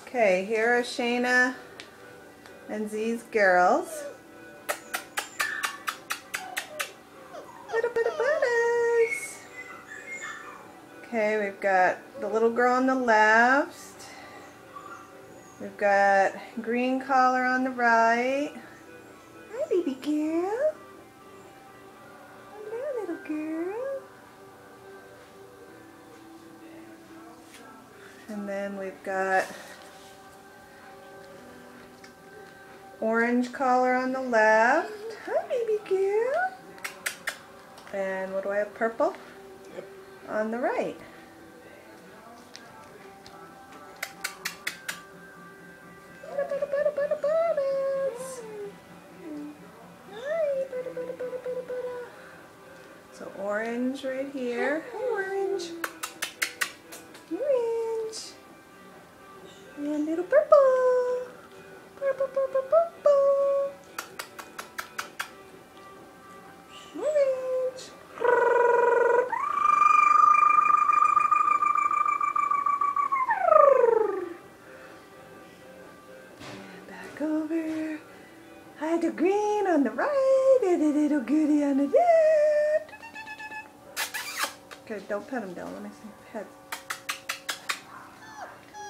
Okay, here are Shayna and Z's girls. Little bit of butters. Okay, we've got the little girl on the left. We've got green collar on the right. Hi, baby girl. Hello, little girl. And then we've got orange collar on the left. Hi, baby girl. And what do I have? Purple? Yep. On the right. So orange right here. Hi, orange. Orange. And little purple. Purple, purple, purple. Orange. And back over. Hi, the green on the right. And the little goodie on the left. Okay, don't pet him down. Let me see. Head.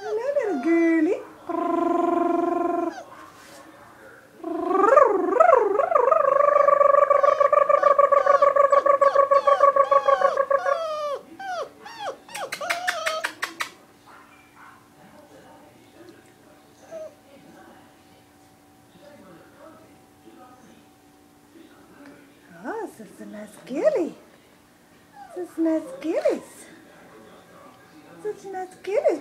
Hello, little girly. Oh, this is a nice kitty. This is nice kitties. Such nice kitties.